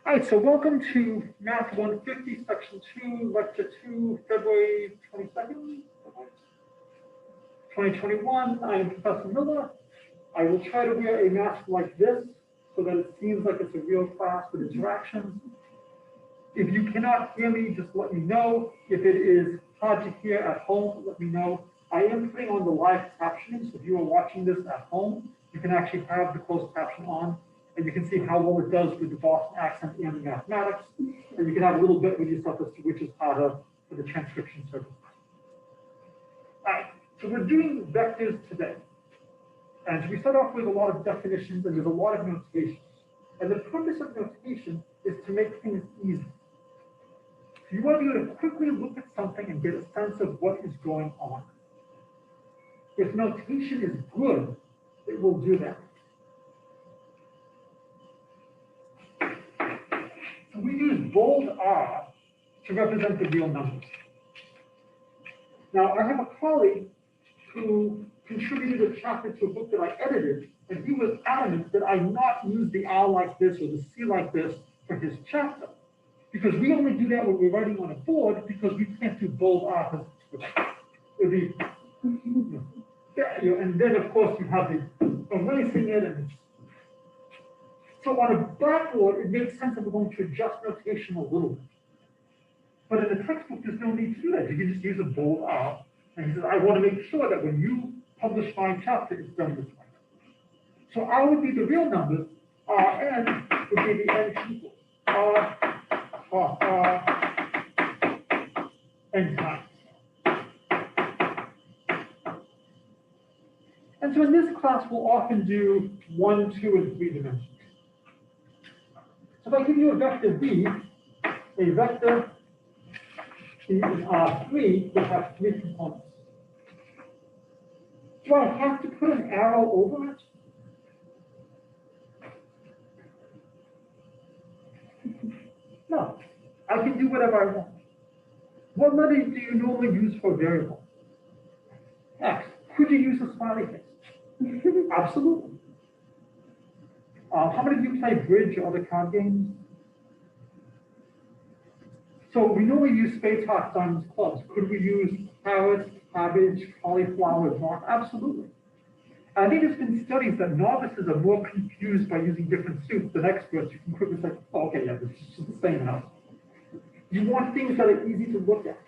All right, so welcome to Math 150, Section 2, Lecture 2, February 22nd, 2021. I am Professor Miller. I will try to wear a mask like this so that it seems like it's a real class with interactions. If you cannot hear me, just let me know. If it is hard to hear at home, let me know. I am putting on the live captioning, so if you are watching this at home, you can actually have the closed caption on, and you can see how well it does with the Boston accent and the mathematics, and you can have a little bit with yourself as to which is harder for the transcription service. All right, so we're doing vectors today. And we start off with a lot of definitions, and there's a lot of notations. And the purpose of notation is to make things easy. So you want to be able to quickly look at something and get a sense of what is going on. If notation is good, it will do that. So we use bold R to represent the real numbers. Now, I have a colleague who contributed a chapter to a book that I edited, and he was adamant that I not use the R like this or the C like this for his chapter. Because we only do that when we're writing on a board, because we can't do bold R because it would be, and then of course you have the erasing it, and so on a blackboard, it makes sense that we're going to adjust notation a little bit. But in the textbook, there's no need to do that. You can just use a bold R. And he says, I want to make sure that when you publish my chapter, it's done this way. So R would be the real numbers, Rn would be the n equals, n times. And so in this class, we'll often do 1, 2, and 3 dimensions. So if I give you a vector V, a vector V in R3 will have 3 components. Do I have to put an arrow over it? No, I can do whatever I want. What letter do you normally use for a variable? X. Could you use a smiley face? Absolutely. How many of you play bridge or other card games? So we normally use spades, hearts, diamonds, clubs. Could we use carrots, cabbage, cauliflower, rock? Absolutely. I think there's been studies that novices are more confused by using different suits than experts. You can quickly say, oh, okay, yeah, this is just the same house. You want things that are easy to look at.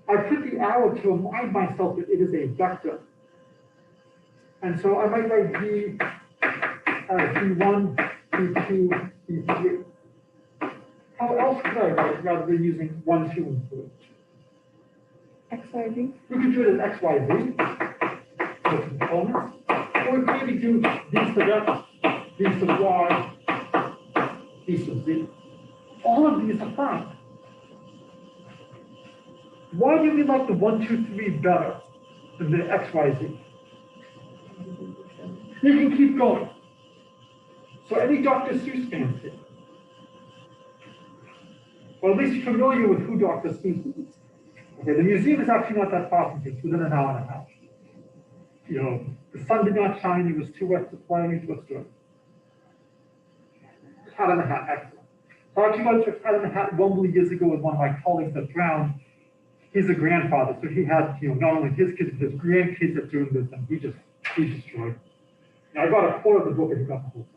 I put the arrow to remind myself that it is a vector. And so I might write V as V1, V2, V3. How else could I write it rather than using 1, 2, and 3? XYZ. We could do it as XYZ, the components. Or we could maybe do V sub X, V sub Y, V sub Z. All of these are fine. Why do we like the 1, 2, 3 better than the XYZ? You can keep going. So any Dr. Seuss fans here? Or at least familiar with who Dr. Seuss is. Okay, the museum is actually not that far from here, it's within an hour and a half. You know, the sun did not shine, it was too wet to play, let's do it. Cat in the Hat, excellent. So I actually went to Cat in the Hat Wembley years ago with one of my colleagues that drowned. He's a grandfather, so he had, not only his kids, but his grandkids that doing this, and he destroyed. Now, I got a quote of the book and he got the whole thing.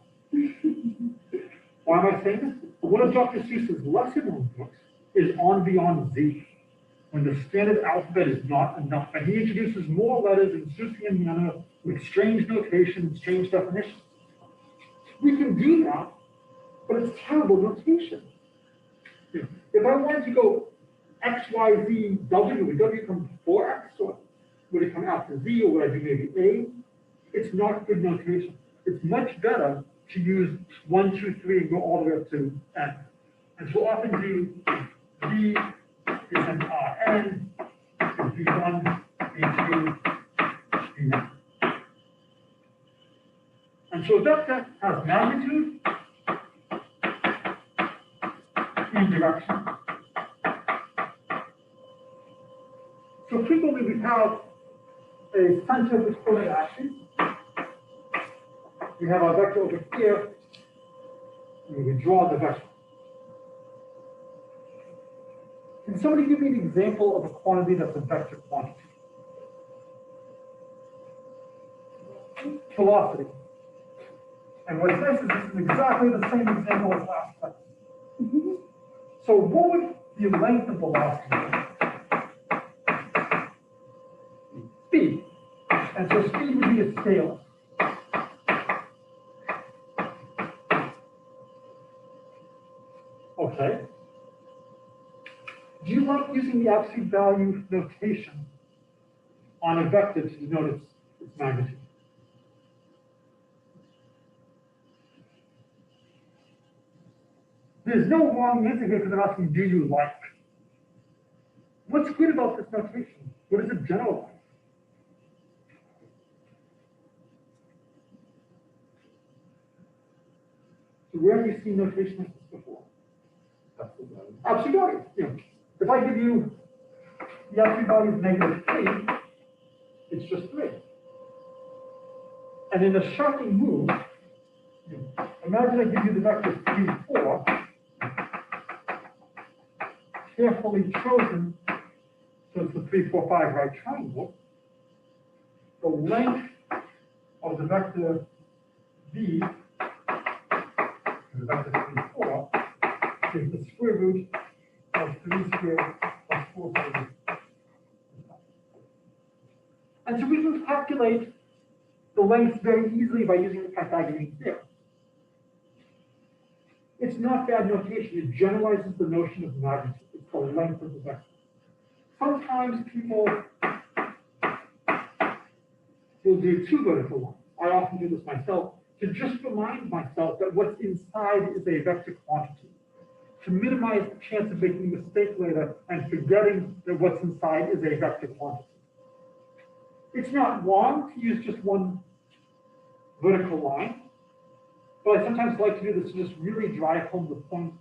Why am I saying this? One of Dr. Seuss's lesser known books is On Beyond Z, when the standard alphabet is not enough. And he introduces more letters in Seussian manner with strange notation and strange definitions. We can do that, but it's terrible notation. If I wanted to go X, Y, Z, W, would W come before X, or would it come after Z, or would I do maybe A? It's not good notation. It's much better to use 1, 2, 3 and go all the way up to N. And so often do V is an Rn, V1, V2, Vn. And so a vector has magnitude and direction. So frequently we have a center with coordinate axes. We have our vector over here, We draw the vector. Can somebody give me an example of a quantity that's a vector quantity? Velocity. And what's nice is this is exactly the same example as last time. So what would the length of velocity be? Speed. And so speed would be a scalar. Okay. Do you like using the absolute value notation on a vector to denote its magnitude? There's no wrong answer here because I'm asking, do you like? What's good about this notation? What does it generalize? So where have you seen notation like this before? Absolute value. You know, if I give you the absolute value of -3, it's just 3. And in a shocking move, imagine I give you the vector 3, 4, carefully chosen, so it's the 3, 4, 5 right triangle. The length of the vector v, the vector 3, 4, is the square root of 3 squared plus 4 squared. And so we can calculate the length very easily by using the Pythagorean theorem. It's not bad notation. It generalizes the notion of magnitude. It's the length of the vector. Sometimes people will do 2 vertical lines. I often do this myself to just remind myself that what's inside is a vector quantity, to minimize the chance of making a mistake later and forgetting that what's inside is a vector quantity. It's not wrong to use just one vertical line, but I sometimes like to do this to just really drive home the point.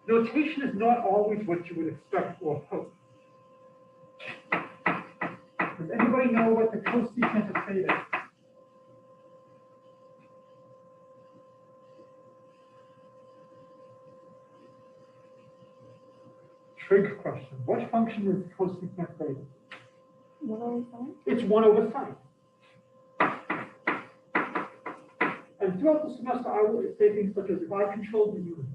Notation is not always what you would expect or hope. Does anybody know what the cosecant of theta is? Trig question. What function is cosecant theta? 1 over sine? It's 1 over sine. And throughout the semester, I will say things such as, if I controlled the universe,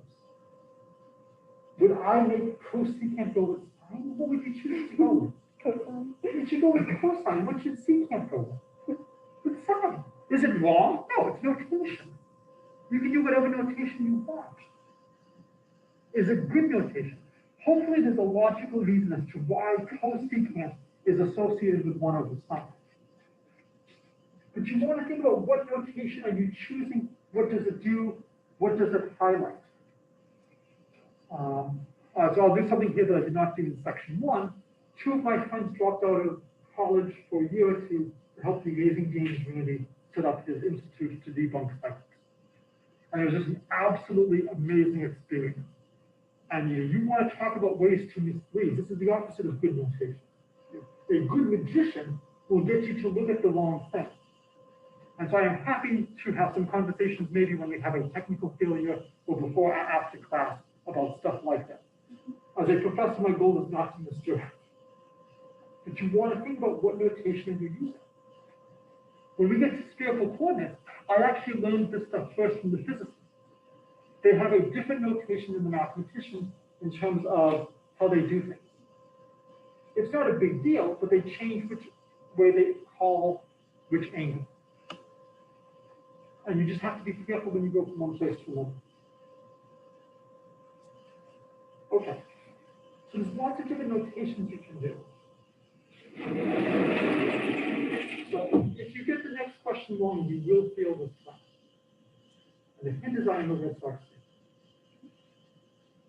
would I make cosecant go with sine? What would you choose to go with? Cosine. You should go with cosine. What should secant go with? With sine. Is it wrong? No, it's notation. You can do whatever notation you want. Is it good notation? Hopefully there's a logical reason as to why cosecant is associated with 1 over sine. But you want to think about what notation are you choosing? What does it do? What does it highlight? So I'll do something here that I did not do in section 1. 2 of my friends dropped out of college for a year or 2 to help the amazing James Randy set up his institute to debunk psychics. And it was just an absolutely amazing experience. And you want to talk about ways to mislead. This is the opposite of good notation. A good magician will get you to look at the wrong thing. And so I am happy to have some conversations maybe when we have a technical failure or before or after class about stuff like that. As a professor, my goal is not to misdirect. But you want to think about what notation you're using. When we get to spherical coordinates, I actually learned this stuff first from the physicists. They have a different notation than the mathematicians in terms of how they do things. It's not a big deal, but they change which way they call which angle. And you just have to be careful when you go from one place to another. Okay. So there's lots of different notations you can do. So if you get the next question wrong, you will fail this class. And the hint is I am a Red Sox fan.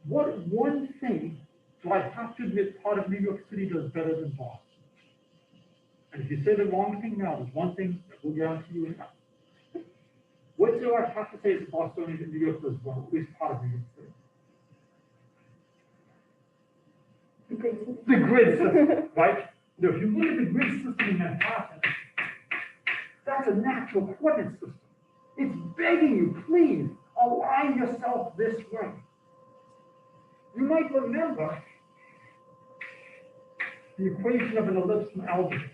What one thing do I have to admit part of New York City does better than Boston? And if you say the wrong thing now, there's one thing that will guarantee you enough. What do I have to say is Bostonians in New York does well, at least part of New York City? The grid system, right? Now, if you look at the grid system in Manhattan, that's a natural coordinate system. It's begging you, please, find yourself this way. You might remember the equation of an ellipse from algebra,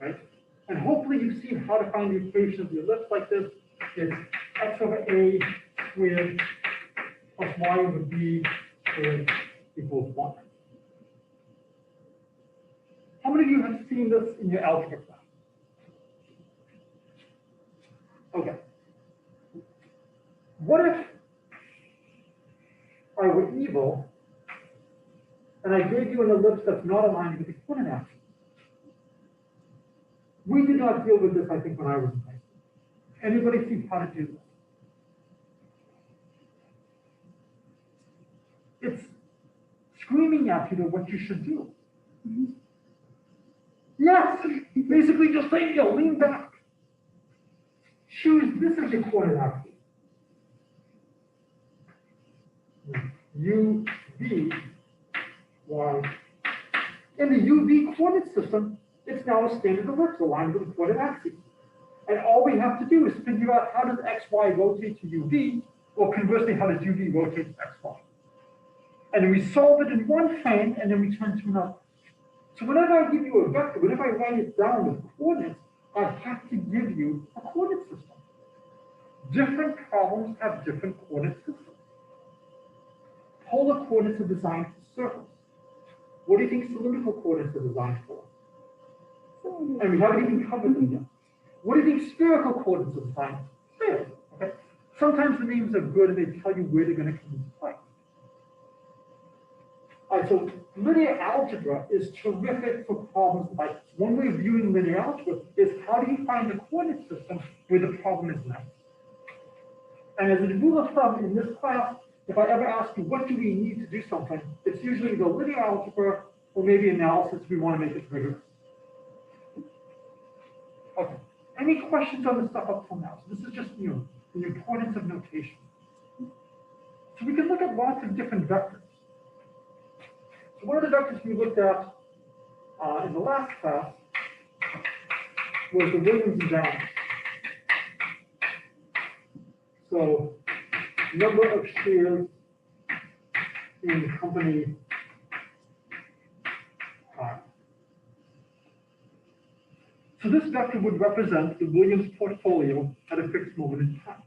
right? And hopefully you've seen how to find the equation of the ellipse like this. It's x over a squared plus y over b squared equals 1. How many of you have seen this in your algebra class? Okay. What if I were evil and I gave you an ellipse that's not aligned with the coordinate axis? We did not deal with this, I think, when I was in high school. Anybody see how to do this? It's screaming at you to what you should do. Yes, basically just saying, lean back. Choose this as the coordinate axis. U, V, Y. In the UV coordinate system, it's now a standard ellipse aligned with the coordinate axis. And all we have to do is figure out how does XY rotate to UV, or conversely, how does UV rotate to XY. And then we solve it in one plane, and then we turn to another. So whenever I give you a vector, whenever I write it down with coordinates, I have to give you a coordinate system. Different problems have different coordinate systems. Polar coordinates are designed for circles. What do you think cylindrical coordinates are designed for? And we haven't even covered them yet. What do you think spherical coordinates are designed for? Spheres, okay? Sometimes the names are good and they tell you where they're going to come into play. All right, so linear algebra is terrific for problems like this. One way of viewing linear algebra is how do you find the coordinate system where the problem is met? And as a rule of thumb in this class, if I ever ask you what do we need to do something, it's usually the linear algebra or maybe analysis if we want to make it rigorous. Okay. Any questions on this stuff up till now? So this is just the importance of notation. So we can look at lots of different vectors. So one of the vectors we looked at in the last class was the Williams and Downs. So number of shares in company I. So this vector would represent the Williams portfolio at a fixed moment in time.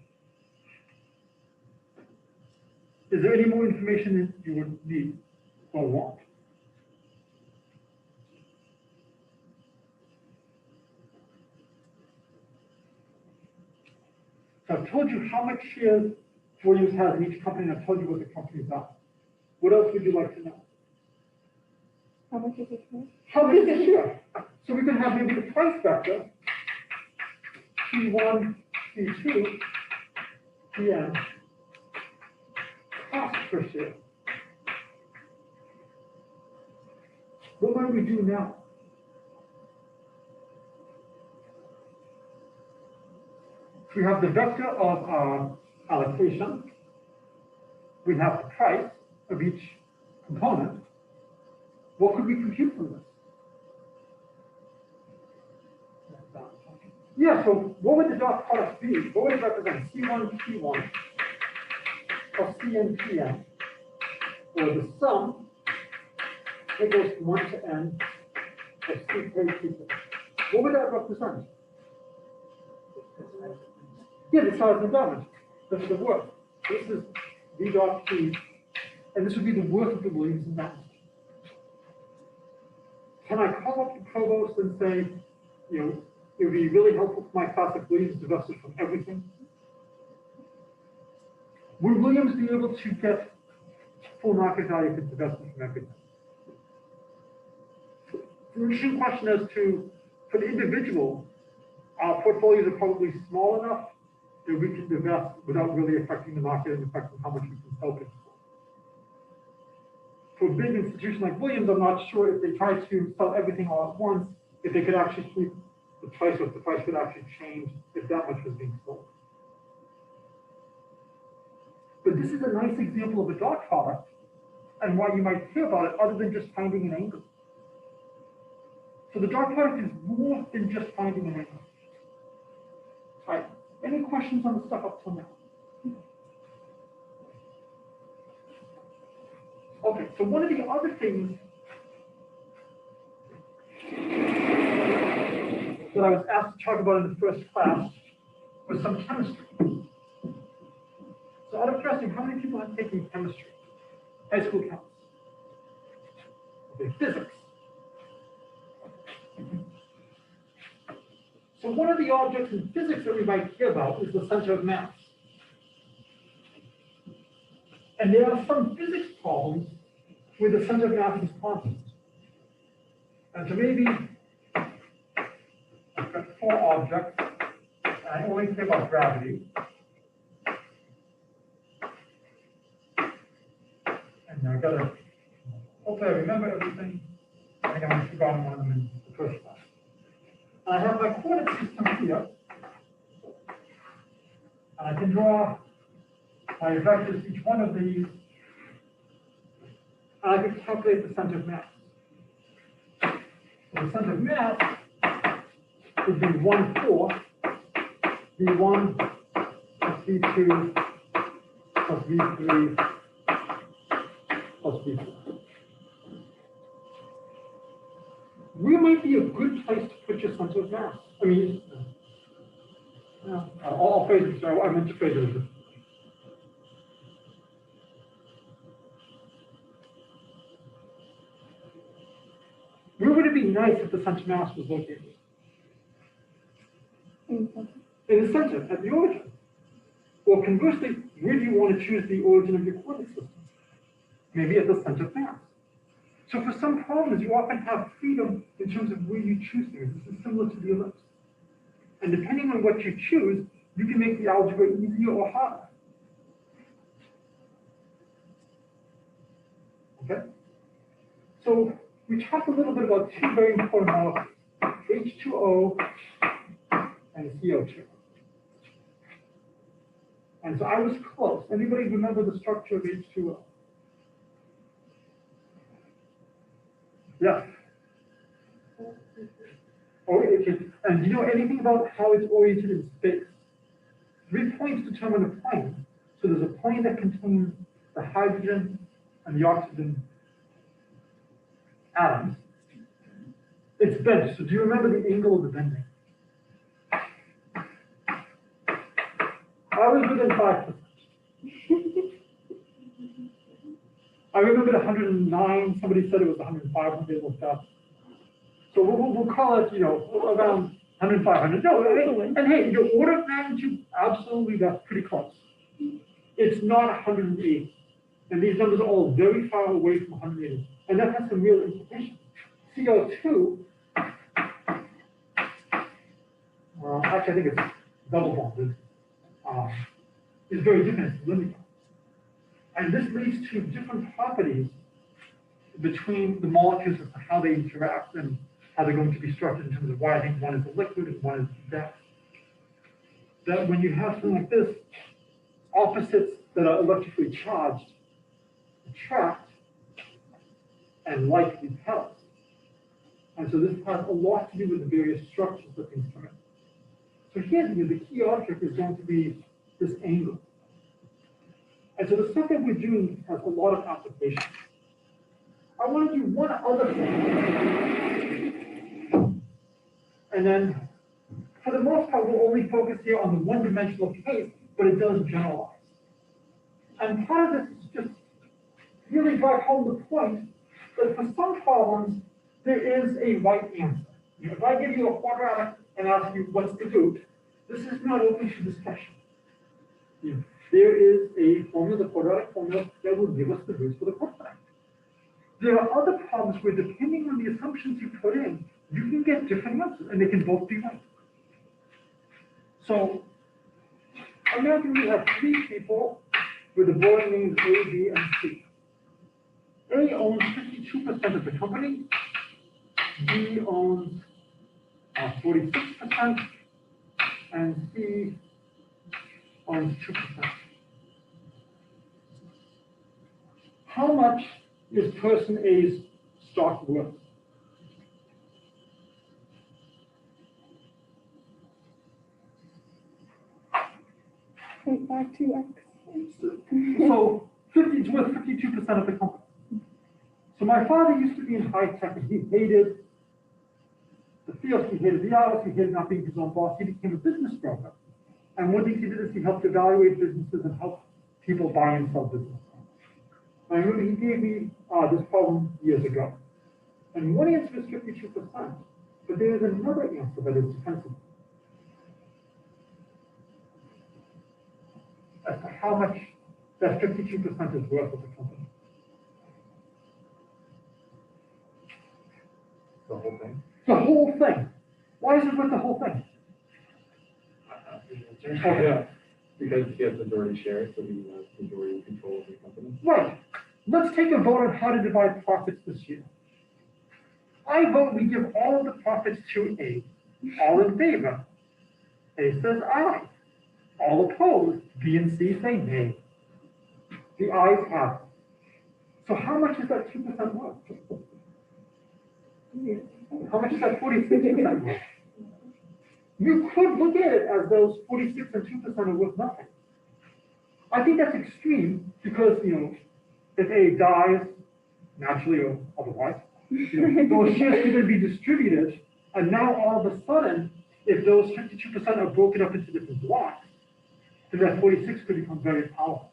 Is there any more information that you would need or want? So I've told you how much shares Williams has in each company, and I've told you what the companies are. What else would you like to know? How much is it for? How big is the share? So we can have maybe the price vector, P1, P2, Pn, cost per share. What might we do now? We have the vector of allocation. We have the price of each component. What could we compute from this? Yeah, so what would the dot product be? What would it represent? C1, P1, plus Cn, Pn, or the sum that goes from 1 to n of Ck, Pk. What would that represent? Yeah, the size of the damage. That's the worth. This is V dot P, and this would be the worth of the Williams and Downs. Can I call up the provost and say, it would be really helpful for my class if Williams divested from everything? Would Williams be able to get full market value if it divested from everything? It's an interesting question as to, for the individual, our portfolios are probably small enough that we can divest without really affecting the market and affecting how much we can sell things for. For a big institution like Williams, I'm not sure if they try to sell everything all at once, if they could actually keep the price, or if the price could actually change if that much was being sold. But this is a nice example of a dot product and why you might care about it other than just finding an angle. So the dot product is more than just finding an angle. Right. Any questions on the stuff up till now? Okay, so one of the other things that I was asked to talk about in the first class was some chemistry. So out of curiosity, how many people have taken chemistry? High school counts. Okay, physics. So one of the objects in physics that we might hear about is the center of mass. And there are some physics problems where the center of mass is constant. And so maybe I've got 4 objects, and I only care about gravity. And I've got to, hopefully I remember everything. I think I might have forgotten one of them in the first class. And I have my coordinate system here. And I can draw my vectors, each one of these, and I can calculate the center of mass. So the center of mass would be 1,4 V1 plus V2 plus V3 plus V4. Where might be a good place to put your center of mass? I mean, I'll phrase it, so I meant to phrase it as this. Where would it be nice if the center of mass was located? In the center, at the origin. Or conversely, where do you want to choose the origin of your coordinate system? Maybe at the center of mass. So for some problems, you often have freedom in terms of where you choose things. This is similar to the ellipse. And depending on what you choose, you can make the algebra easier or harder. Okay? So we talked a little bit about 2 very important molecules, H2o and CO2. And so I was close. Anybody remember the structure of H2o? Yes. Okay. And do you know anything about how it's oriented in space? 3 points determine a plane. So there's a plane that contains the hydrogen and the oxygen atoms. It's bent. So do you remember the angle of the bending? I was within 5%. I remembered 109. Somebody said it was 105 when they looked up. So we'll call it, around 105, 100. No, and hey, your order of magnitude, absolutely, that's pretty close. It's not 108. And these numbers are all very far away from 180. And that has some real implications. CO2, actually, I think it's double bonded, is very different. It's linear. And this leads to different properties between the molecules as to how they interact and how they're going to be structured in terms of why I think one is a liquid and one is a gas. That when you have something like this, opposites that are electrically charged attract and like repel. And so this has a lot to do with the various structures that things come in. So here, the key object is going to be this angle. And so the stuff that we're doing has a lot of applications. I want to do one other thing. And then, for the most part, we'll only focus here on the one-dimensional case, but it does generalize. And part of this is just really drive home the point that for some problems, there is a right answer. If I give you a quadratic and ask you what's the root, this is not open to discussion. There is a formula, the quadratic formula, that will give us the roots for the quadratic. There are other problems where, depending on the assumptions you put in, you can get different answers, and they can both be right. So, imagine we have 3 people with the board names A, B, and C. A owns 52% of the company, B owns 46%, and C owns 2%. How much is person A's stock worth? Point back to X. So it's worth 52% of the company. So my father used to be in high tech, and he hated the field, he hated the hours, he hated not being his own boss. He became a business broker. And one thing he did is he helped evaluate businesses and help people buy and sell businesses. I remember he gave me this problem years ago. And one answer is 52%, but there is another answer that is defensible. As to how much that 52% is worth of the company. The whole thing? The whole thing. Why is it worth the whole thing? Yeah, because he has majority shares, so he has majority control of the company. Right. Let's take a vote on how to divide profits this year. I vote we give all of the profits to A. All in favor. A says aye. All opposed. B and C say nay. The ayes have it. So how much is that 2% worth? How much is that 46% worth? You could look at it as those 46 and 2% are worth nothing. I think that's extreme because, if A dies, naturally or otherwise, those shares could then be distributed, and now all of a sudden, if those 52% are broken up into different blocks, then that 46 could become very powerful.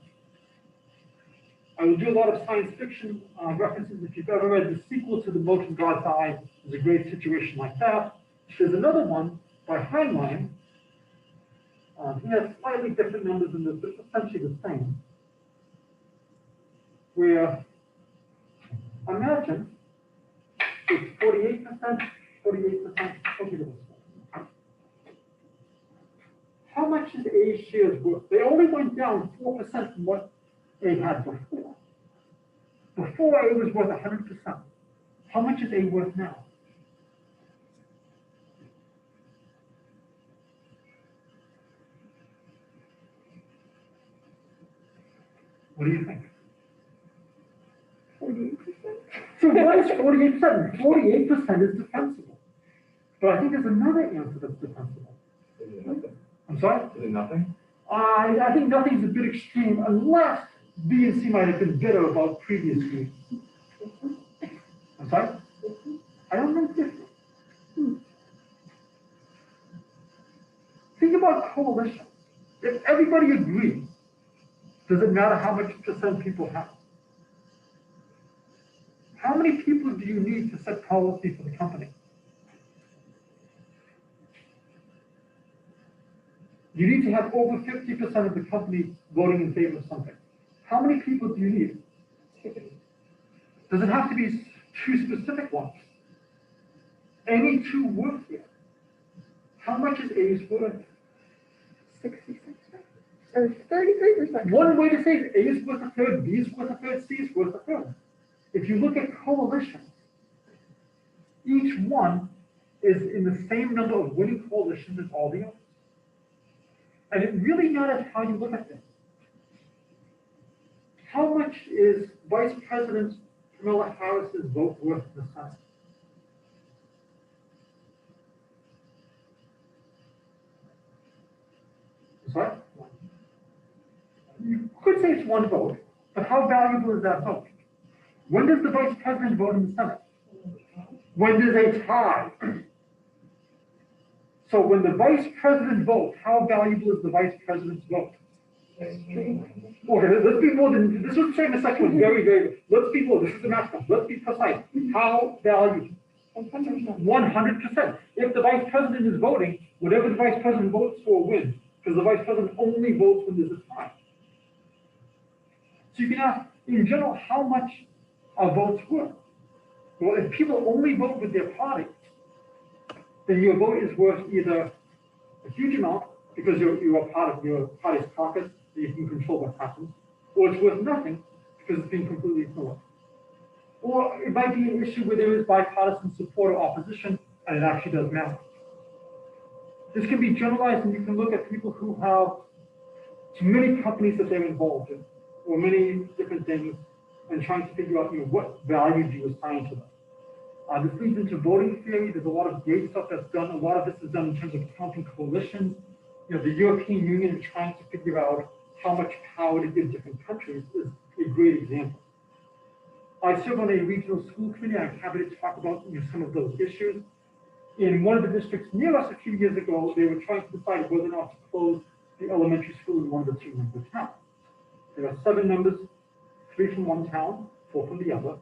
I will do a lot of science fiction references. If you've ever read the sequel to The Moat in God's Eye, there's a great situation like that. There's another one by Heinlein. He has slightly different numbers in this, but it's essentially the same. Where, imagine, it's 48%, okay, how much is A's shares worth? They only went down 4% from what A had before. Before A was worth 100%. How much is A worth now? What do you think? 48%. So what is 48%? 48% is defensible. But I think there's another answer that's defensible. Is it nothing? I'm sorry? Is it nothing? I think nothing's a bit extreme unless B and C might have been bitter about previous weeks. I'm sorry? I don't think different. Think about coalitions. If everybody agrees, does it matter how much percent people have? How many people do you need to set policy for the company? You need to have over 50% of the company voting in favor of something. How many people do you need? Does it have to be two specific ones? Any two work here. How much is A's worth? 66%. Or 33%. One way to say it, A is worth a third, B is worth a third, C is worth a third. If you look at coalitions, each one is in the same number of winning coalitions as all the others. And it really matters how you look at this. How much is Vice President Kamala Harris's vote worth in the Senate? Sorry? You could say it's one vote, but how valuable is that vote? When does the Vice President vote in the Senate? When there's a tie. So when the Vice President votes, how valuable is the Vice President's vote? Okay, let's be more than, this was the same section was very, very, let's be more, this is the maximum, let's be precise. How valuable? 100%. If the Vice President is voting, whatever the Vice President votes for wins, because the Vice President only votes when there's a tie. So you can ask, in general, how much are votes worth? Well, if people only vote with their party, then your vote is worth either a huge amount, because you're a part of your party's caucus, so you can control what happens, or it's worth nothing, because it's being completely ignored. Or it might be an issue where there is bipartisan support or opposition, and it actually does matter. This can be generalized, and you can look at people who have many companies that they're involved in, or many different things, and trying to figure out, what value do you assign to them. This leads into voting theory. There's a lot of great stuff that's done. A lot of this is done in terms of counting coalitions. The European Union is trying to figure figure out how much power to give different countries is a great example. I serve on a regional school committee. I'm happy to talk about some of those issues. In one of the districts near us a few years ago, they were trying to decide whether or not to close the elementary school in one of the two member towns. There are 7 members, 3 from one town, 4 from the other.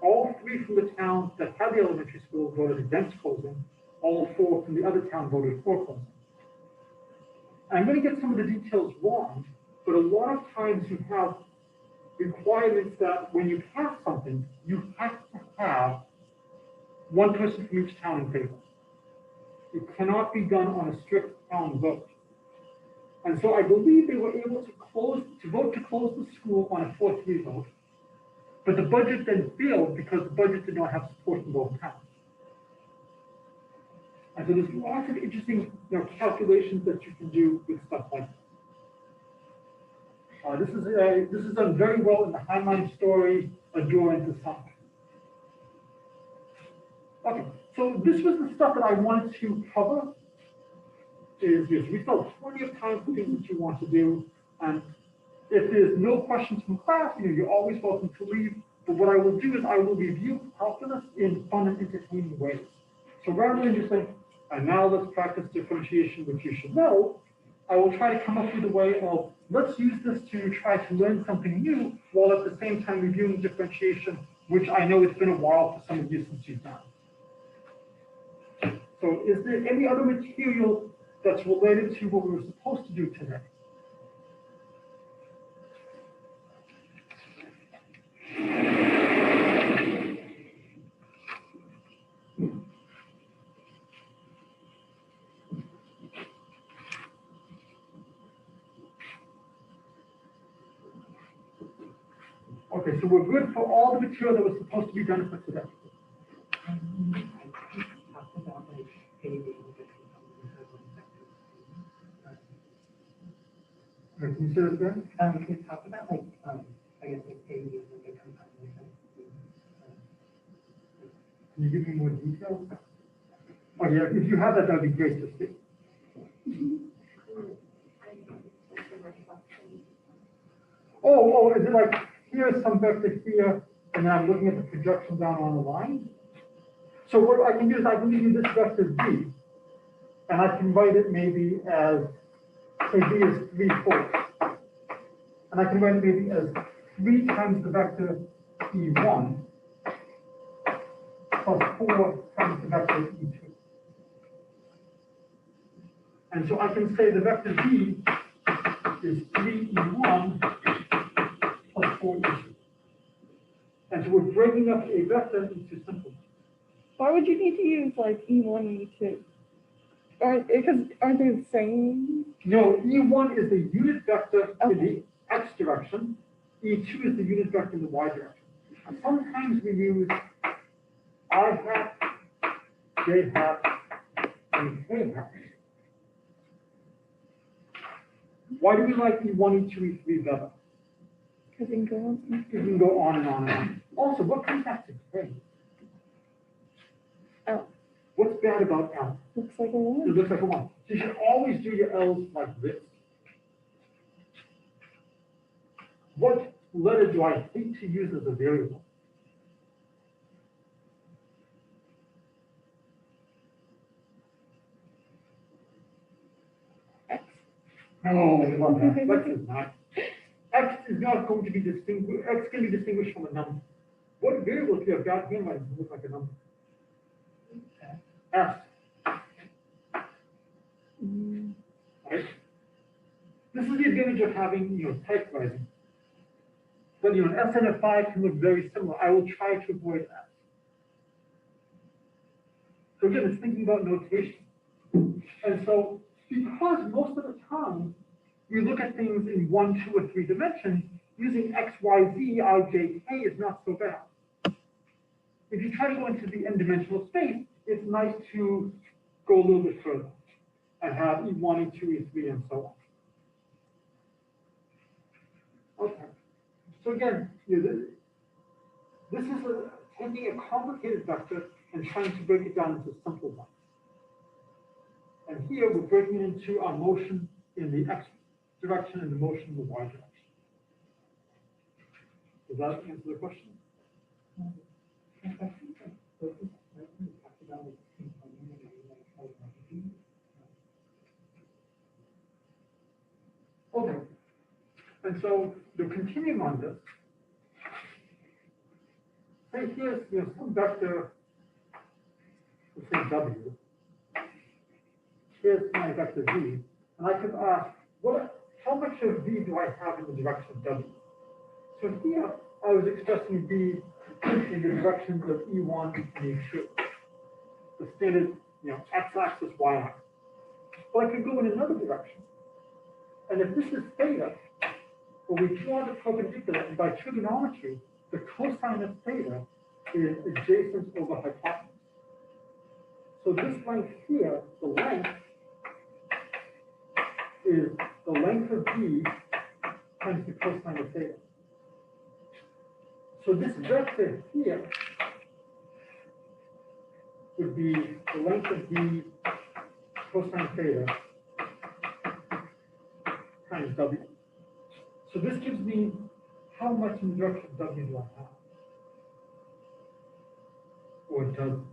All 3 from the town that had the elementary school voted against closing. All 4 from the other town voted for closing. I'm going to get some of the details wrong, but a lot of times you have requirements that when you pass something, you have to have one person from each town in favor. It cannot be done on a strict town vote. And so I believe they were able to vote to close the school on a 4-3 vote, but the budget then failed because the budget did not have support from both towns. And so there's lots of interesting calculations that you can do with stuff like this. This is done very well in the Heinlein story, Endurance is something. Okay, so this was the stuff that I wanted to cover. We still have plenty of time for things that you want to do. And if there's no questions from class, you're always welcome to leave. But what I will do is I will review calculus in fun and entertaining ways. So rather than just saying, and now let's practice differentiation, which you should know, I will try to come up with a way of, let's use this to try to learn something new, while at the same time reviewing differentiation, which I know it's been a while for some of you since you've done. So is there any other material that's related to what we were supposed to do today? Okay, so we're good for all the material that was supposed to be done for today. Can you say that again? Can you talk about I guess maybe like a component? Can you give me more details? Oh yeah, if you have that, that'd be great to see. Oh, is it like here's some vector here, and then I'm looking at the projection down on the line? So what I can do is I can give you this vector B, and I can write it maybe as, say B is 3/4. And I can write it maybe as 3 times the vector E1 plus 4 times the vector E2. And so I can say the vector B is 3E1 plus 4E2. And so we're breaking up a vector into simple ones. Why would you need to use like E1 and E2? Aren't they the same? No, E1 is the unit vector in the X direction. E2 is the unit vector in the Y direction. And sometimes we use I hat, J hat, and K hat. Why do we like E1, E2, E3 better? Because it can go on. It can go on and on and on. Also, what comes after K? L. What's bad about L? Looks like a It 1. looks like a 1. So you should always do your L's like this. What letter do I hate to use as a variable? X. No, I love that. X is not. X is not going to be distinguished. X can be distinguished from a number. What variable, if you have God handwriting, can look like a number? S. Right? This is the advantage of having, typewriting. But, an S and a 5 can look very similar. I will try to avoid S. So again, it's thinking about notation. And so, because most of the time we look at things in 1, 2, or 3 dimensions, using X, Y, Z, I, J, K is not so bad. If you try to go into the n-dimensional space, it's nice to go a little bit further and have E1, E2, E3, and so on. Okay. So again, this is taking a complicated vector and trying to break it down into simple ones. And here we're breaking it into our motion in the X direction and the motion in the y direction. Does that answer the question? Okay. And so to continue on this, say here's some vector, let's say W. Here's my vector V, and I could ask, how much of V do I have in the direction of W? So here, I was expressing V in the directions of E1 and E2. The standard, x-axis, y-axis. But I could go in another direction. And if this is theta, well, we draw the perpendicular, and by trigonometry, the cosine of theta is adjacent over hypotenuse. So this length here, the length, is the length of V times the cosine of theta. So this vector here would be the length of V cosine theta times W. So this gives me how much in the direction of W do I have? Or doesn't?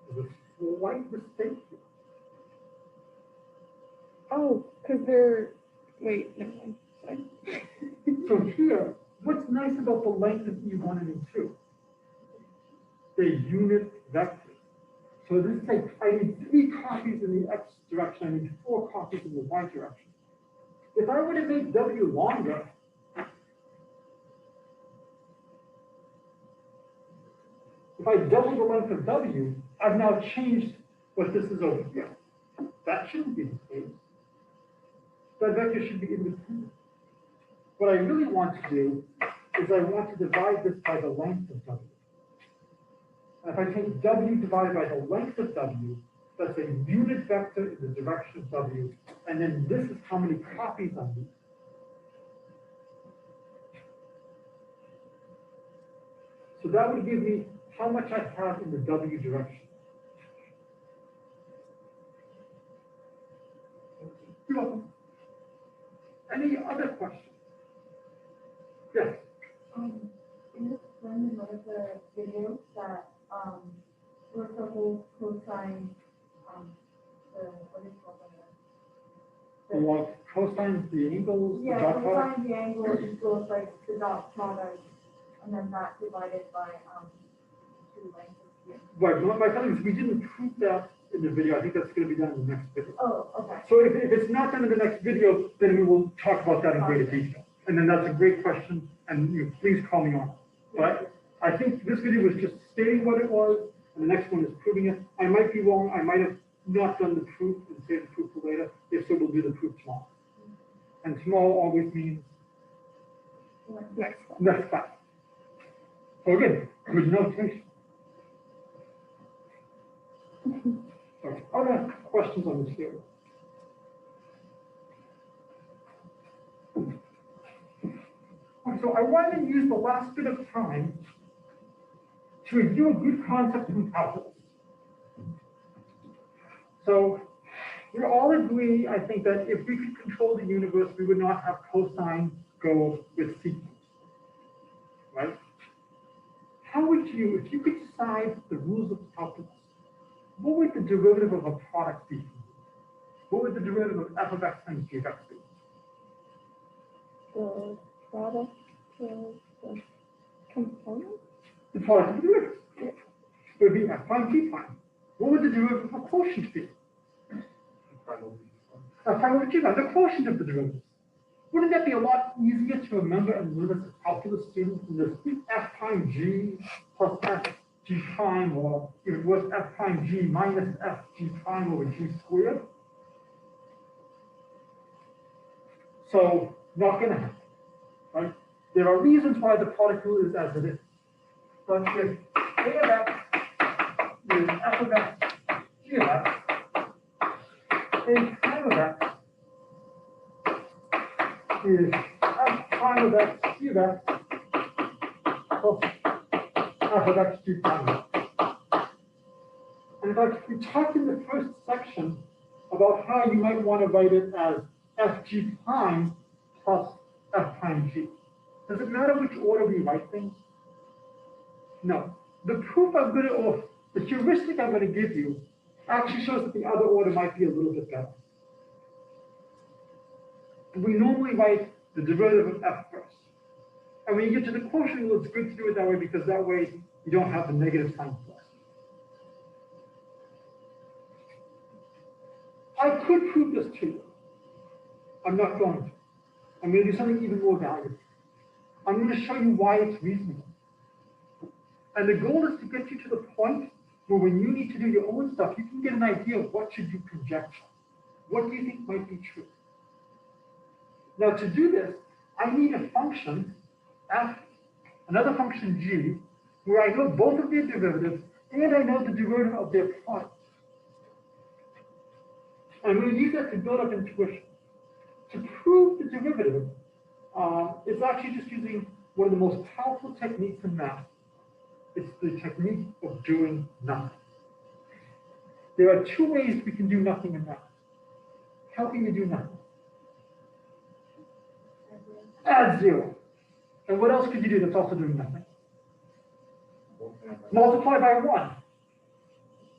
There's a slight mistake here. Oh, because they're, wait, never mind. Sorry. So here, what's nice about the length of E1 and E2? They're unit vectors. So this is like, I need 3 copies in the x direction, I need 4 copies in the y direction. If I were to make W longer, if I double the length of W, I've now changed what this is over here. That shouldn't be the case. That vector should be independent. What I really want to do is I want to divide this by the length of W. And if I take W divided by the length of W, that's a unit vector in the direction of W, and then this is how many copies I need. So that would give me how much I have in the W direction. You're welcome. Any other questions? Yes. You explained in one of the videos that we're supposed to cosine what is it called? Well, cosine the angles, the Yeah, dot product. cosine the angle equals like the dot product, and then that divided by 2 lengths of here. Right, my feeling is we didn't prove that in the video. I think that's going to be done in the next video. Oh, okay. So if it's not done in the next video, then we will talk about that in greater detail. And then that's a great question, and please call me on it. But I think this video was just stating what it was, and the next one is proving it. I might be wrong. I might have not done the proof and save the proof for later. If so, we'll do the proof tomorrow. And tomorrow always means next class. So again, good notation. Okay. Other questions on this theory? Okay, so I want to use the last bit of time to review a good concept from calculus. So we all agree, I think, that if we could control the universe, we would not have cosine go with secant, right? How would you, if you could decide the rules of calculus, what would the derivative of a product be? What would the derivative of f of x times g of x be? The product of the component? The product of the derivatives. It would be f prime g prime. What would the derivative of a quotient be? F prime over g prime, the quotient of the derivatives. Wouldn't that be a lot easier to remember and learn as a calculus student than this f prime g plus f g prime, or even worse, f prime g minus f g prime over g squared? So, not going to happen, right? There are reasons why the product rule is as it is. But if a of x is f of x, g of x, a prime of x is f prime of x, g of x, plus f of x, g prime of x. And in fact, we talked in the first section about how you might want to write it as fg prime plus f prime g. Does it matter which order we write things? No. The proof I'm going to, or the heuristic I'm going to give you actually shows that the other order might be a little bit better. We normally write the derivative of f first. And when you get to the quotient rule, it's good to do it that way because that way you don't have the negative sign plus. I could prove this to you. I'm not going to. I'm going to do something even more valuable. I'm going to show you why it's reasonable. And the goal is to get you to the point where when you need to do your own stuff, you can get an idea of what should you conjecture. What do you think might be true? Now to do this, I need a function, f, another function g, where I know both of their derivatives and I know the derivative of their product. I'm going to use that to build up intuition. To prove the derivative, it's actually just using one of the most powerful techniques in math. It's the technique of doing nothing. There are two ways we can do nothing in math. How can you do nothing? Add zero. And what else could you do that's also doing nothing? Multiply by 1.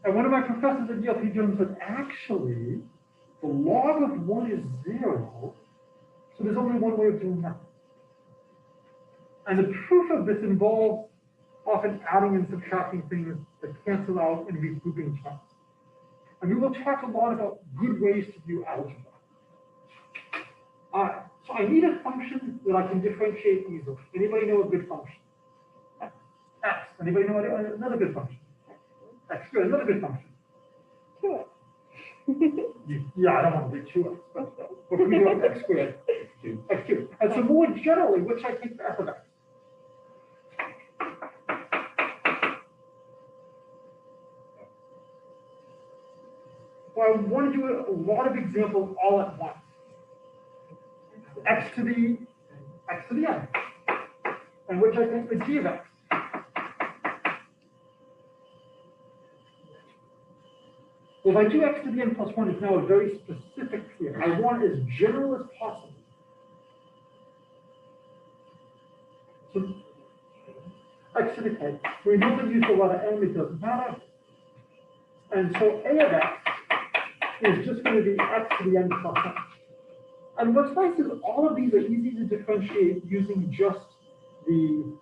And one of my professors at Yale, P. Jones, said, actually, the log of 1 is 0, so there's only one way of doing nothing. And the proof of this involves often adding and subtracting things that cancel out and regrouping terms. And we will talk a lot about good ways to do algebra. So I need a function that I can differentiate easily. Anybody know a good function? X. Anybody know another good function? X squared, another good function. 2x. Yeah, I don't want to do 2x, but we do x squared. X cubed. And so more generally, which I take for f of x? So I want to do a lot of examples all at once. X to the n, and which I think is g of x. Well, if I do x to the n plus 1, it's now a very specific here. I want it as general as possible. So x to the k. We normally use the letter m, it doesn't matter. And so a of x is just going to be x to the n plus 1. And what's nice is all of these are easy to differentiate using just the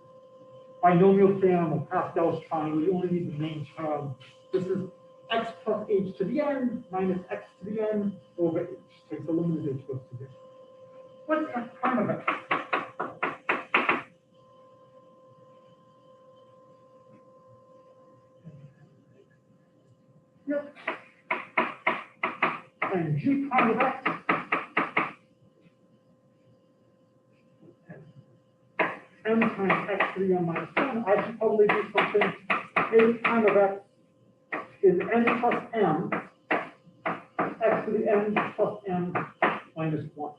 binomial theorem of Pascal's triangle. You only need the main term. This is x plus h to the n minus x to the n over h. Takes a limited h goes to this. What's f prime of x? Yep. And g prime of x m times x to the n minus 1, I should probably do something. A prime of x is n plus m, x to the n plus m minus 1.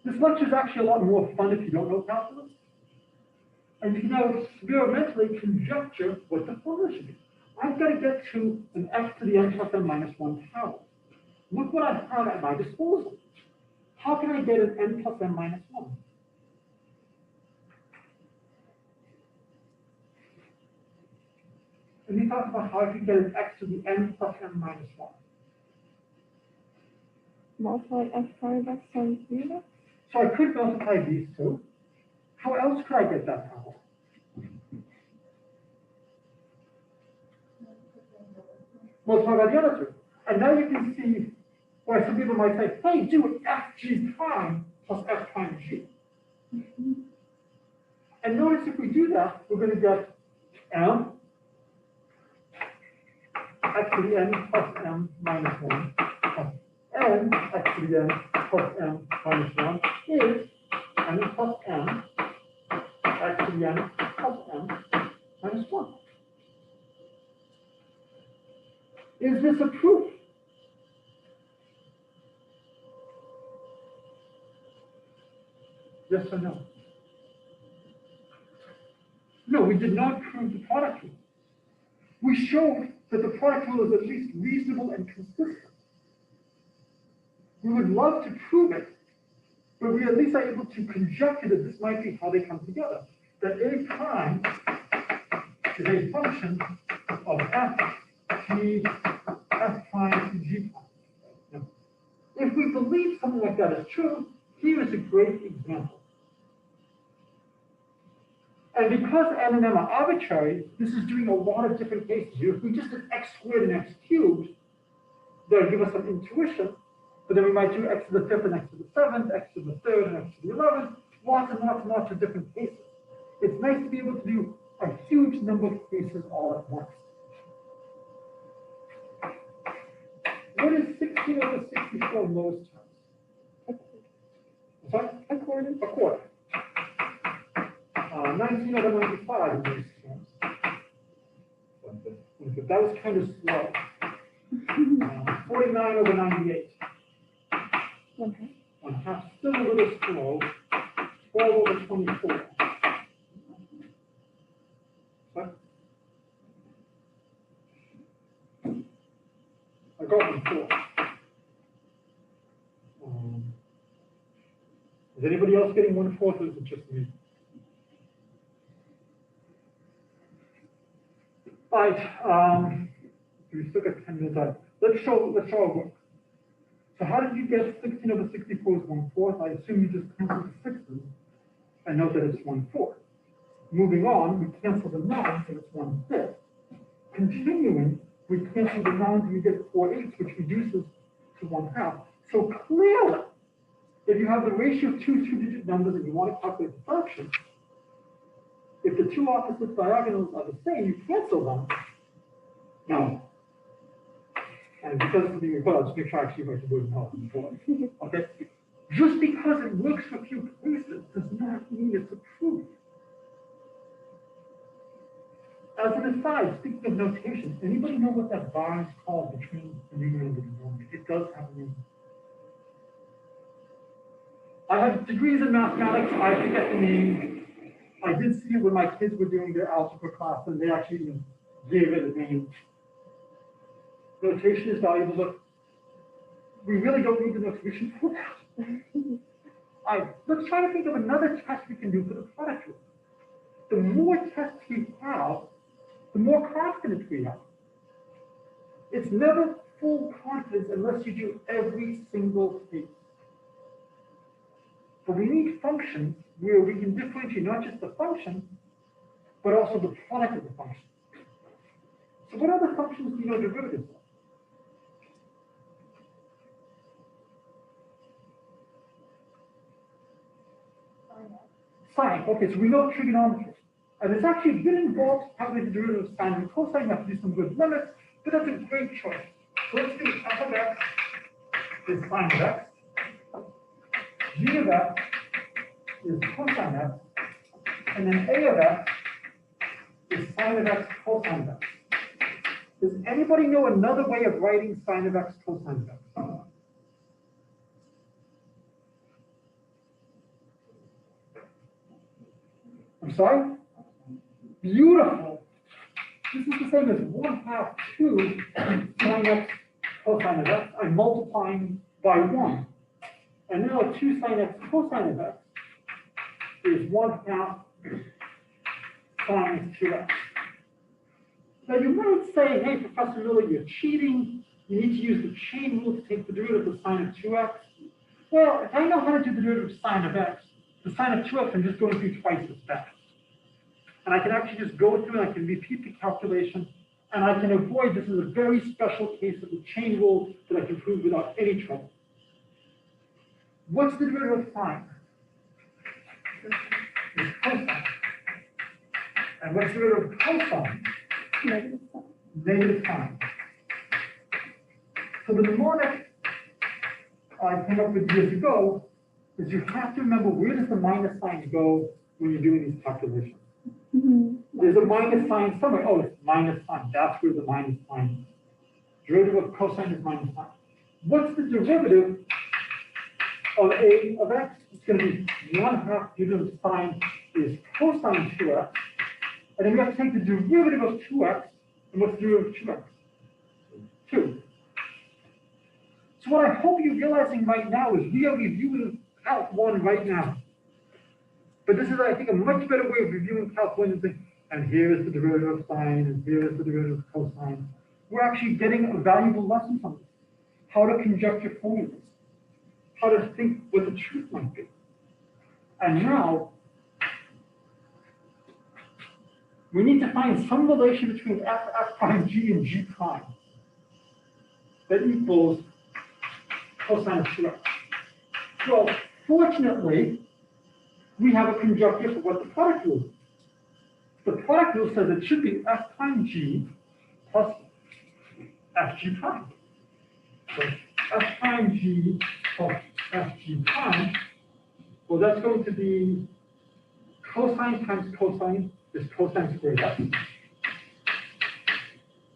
This lecture is actually a lot more fun if you don't know calculus. And you can now experimentally conjecture what the formula should be. I've got to get to an x to the n plus m minus 1 power. Look what I have at my disposal. How can I get an n plus m minus 1? And we talked about how I can get an x to the n plus m minus 1. Multiply f prime of x times g of x? So I could multiply these two. How else could I get that power? Multiply by the other two. And now you can see why some people might say, hey, do fg prime plus f prime g. And notice if we do that, we're going to get m x to the n plus m minus 1 plus n x to the n plus m minus 1 is n plus m x to the n plus m minus 1. Is this a proof? Yes or no? No, we did not prove the product rule. We showed that the product rule is at least reasonable and consistent. We would love to prove it, but we at least are able to conjecture that this might be how they come together. That A prime is a function of f g f prime to g prime. Now, if we believe something like that is true, here is a great example. And because n and m are arbitrary, this is doing a lot of different cases. If we just did x squared and x cubed, that would give us some intuition, but then we might do x to the fifth and x to the seventh, x to the third and x to the 11th, lots and lots and lots of different cases. It's nice to be able to do a huge number of cases all at once. What is 16 over 64 in lowest terms? Sorry? A quarter. A quarter. 19 over 95 in lowest terms. That was kind of slow. 49 over 98. 1/2. 1/2, still a little slow. 12 over 24. What? I got 4. Is anybody else getting 1/4 or is it just me? All right, we still got 10 minutes left. Let's show our work. So how did you get 16 over 64 is 1/4? I assume you just cancel the 6's and note that it's 1/4. Moving on, we cancel the 9, so it's 1/5. Continuing, we cancel the 9 and we get 4/8, which reduces to 1/2. So clearly, if you have the ratio of two two-digit numbers and you want to calculate the fraction, if the two opposite diagonals are the same, you cancel them. No. And because it's being recorded, I'll just make sure I actually write the word no before. Okay? Just because it works for a few cases does not mean it's a proof. As an aside, speaking of notation, anybody know what that bar is called between the numerator and the denominator? It does have a name. I have degrees in mathematics. I forget the name. I did see it when my kids were doing their algebra class, and they actually even gave it a name. Notation is valuable, but we really don't need the notation for that. Let's try to think of another test we can do for the product rule. The more tests we have, the more confidence we have. It's never full confidence unless you do every single case. But we need functions where we can differentiate not just the function, but also the product of the function. So what other functions do you know derivatives of? Sine. Okay, so we know trigonometry. And it's actually a bit involved calculating the derivative of sine and cosine. You have to do some good limits, but that's a great choice. So let's do f of x is sine of x. G of x is cosine x, and then a of x is sine of x cosine of x. Does anybody know another way of writing sine of x cosine of x? I'm sorry? Beautiful. This is the same as 1/2 2 sine x cosine of x. I'm multiplying by 1. And now 2 sine x cosine of x is 1/2 sine 2x. Now you might say, hey, Professor Miller, you're cheating. You need to use the chain rule to take the derivative of sine of 2x. Well, if I know how to do the derivative of sine of x, the sine of 2x, I'm just going through twice as fast. And I can actually just go through and I can repeat the calculation, and I can avoid, this is a very special case of the chain rule that I can prove without any trouble. What's the derivative of sine? It's cosine. And what's the derivative of cosine? Negative sine. Negative sine. So the mnemonic I came up with years ago is you have to remember where does the minus sign go when you're doing these calculations. There's a minus sign somewhere. Oh, it's minus sign. That's where the minus sign is. Derivative of cosine is minus sign. What's the derivative of a of x? It's going to be 1/2 derivative of sine is cosine 2x And then we have to take the derivative of 2x, and what's the derivative of 2x? 2. So what I hope you're realizing right now is we are reviewing Calc 1 right now. But this is, I think, a much better way of reviewing Calc 1 and saying, and here is the derivative of sine, and here is the derivative of cosine. We're actually getting a valuable lesson from this. How to conjecture formulas. How to think what the truth might be. And now, we need to find some relation between f prime g and g prime that equals cosine of 2x. Well, fortunately, we have a conjecture for what the product rule is. The product rule says it should be f prime g plus fg prime. So f prime g plus fg prime, well, that's going to be cosine times cosine is cosine squared x.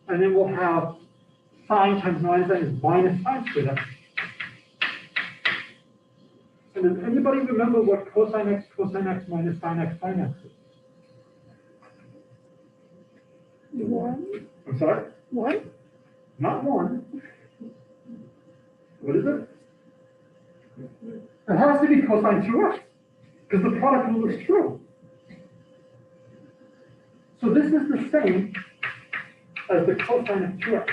And then we'll have sine times minus sine is minus sine squared x. And does anybody remember what cosine x minus sine x is? 1. I'm sorry? 1. Not 1. What is it? It has to be cosine 2x, because the product rule is true. So this is the same as the cosine of 2x.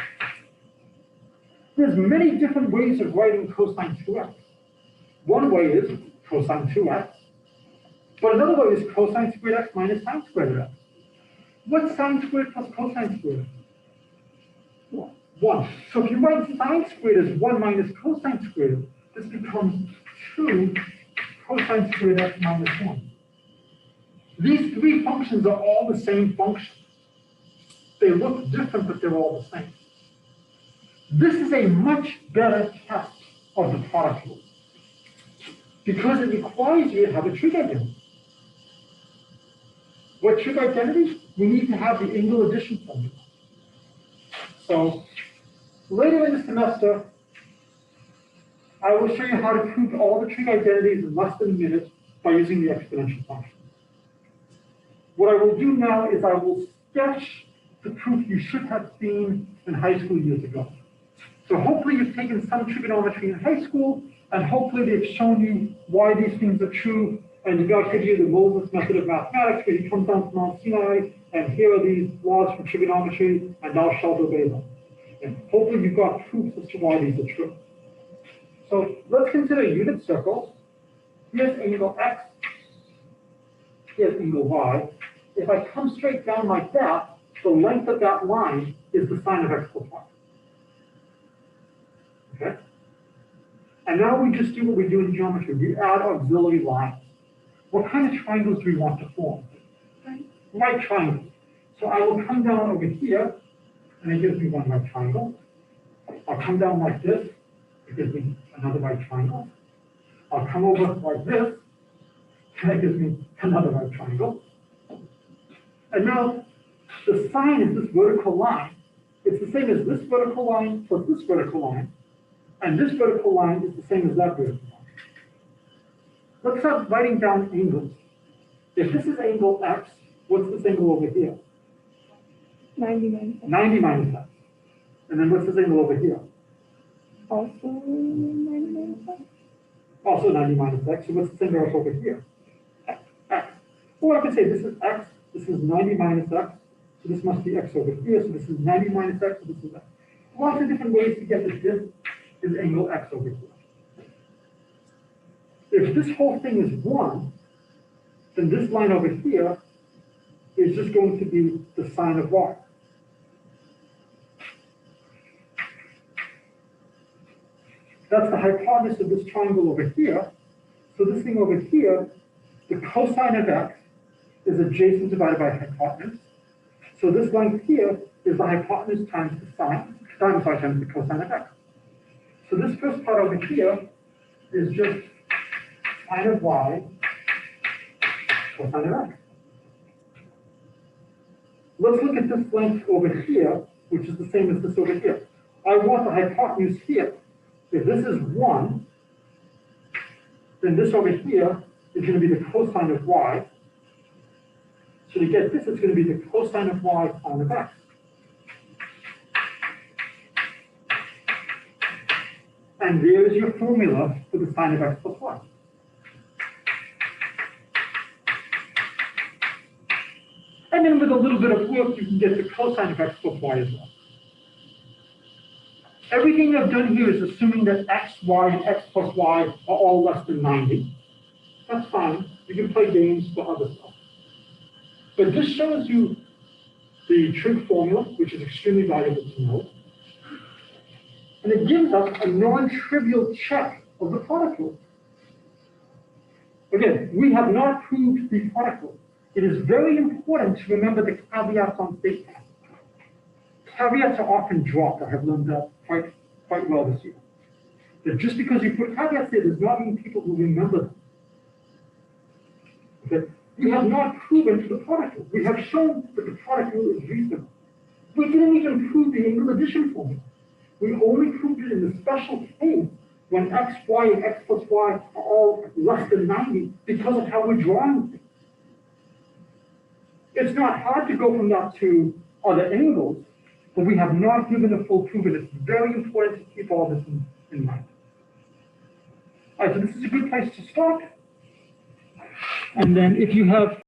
There's many different ways of writing cosine 2x. One way is cosine 2x, but another way is cosine squared x minus sine squared x. What's sine squared plus cosine squared? 1. So if you write sine squared as 1 minus cosine squared, this becomes 2 cosine squared x minus 1. These three functions are all the same function. They look different, but they're all the same. This is a much better test of the product rule, because it requires you to have a trig identity. What trig identity? We need to have the Engel addition formula. So later in the semester, I will show you how to prove all the trig identities in less than a minute by using the exponential function. What I will do now is I will sketch the proof you should have seen in high school years ago. So hopefully you've taken some trigonometry in high school, and hopefully they've shown you why these things are true, and God gives you the Moses method of mathematics, where he comes down from Mount Sinai, and here are these laws from trigonometry, and thou shalt obey them. And hopefully you've got proofs as to why these are true. So let's consider unit circles. Here's angle x, here's angle y. If I come straight down like that, the length of that line is the sine of x plus y. Okay? And now we just do what we do in geometry. We add auxiliary lines. What kind of triangles do we want to form? Right triangles. So I will come down over here, and it gives me one right triangle. I'll come down like this, it gives me another right triangle. I'll come over like this, and it gives me another right triangle. And now, the sine is this vertical line. It's the same as this vertical line plus this vertical line. And this vertical line is the same as that vertical line. Let's start writing down angles. If this is angle x, what's this angle over here? 90 minus x. 90 minus x. And then what's this angle over here? Also 90 minus x. Also 90 minus x. So what's this angle over here? X. Or I could say this is x, this is 90 minus x, so this must be x over here, so this is 90 minus x, so this is x. Lots of different ways to get this is angle x over here. If this whole thing is 1, then this line over here is just going to be the sine of y. That's the hypotenuse of this triangle over here. So this thing over here, the cosine of x is adjacent divided by hypotenuse. So this length here is the hypotenuse times the sine, times the cosine of x. So this first part over here is just sine of y cosine of x. Let's look at this length over here, which is the same as this over here. I want the hypotenuse here. If this is 1, then this over here is going to be the cosine of y. So to get this, it's going to be the cosine of y on of x. And there is your formula for the sine of x plus y. And then with a little bit of work, you can get the cosine of x plus y as well. Everything I've done here is assuming that x, y, and x plus y are all less than 90. That's fine. You can play games for other stuff. But this shows you the trig formula, which is extremely valuable to know. And it gives us a non-trivial check of the product rule. Again, we have not proved the product rule. It is very important to remember the caveats on state tests. Caveats are often dropped. I have learned that quite well this year. That just because you put caveats there does not mean people will remember them. Okay? We have not proven the product rule. We have shown that the product rule is reasonable. We didn't even prove the angle addition formula. We only proved it in the special case when x, y, and x plus y are all less than 90 because of how we're drawing things. It's not hard to go from that to other angles, but we have not given a full proof, and it's very important to keep all this in mind. All right, so this is a good place to start. And then if you have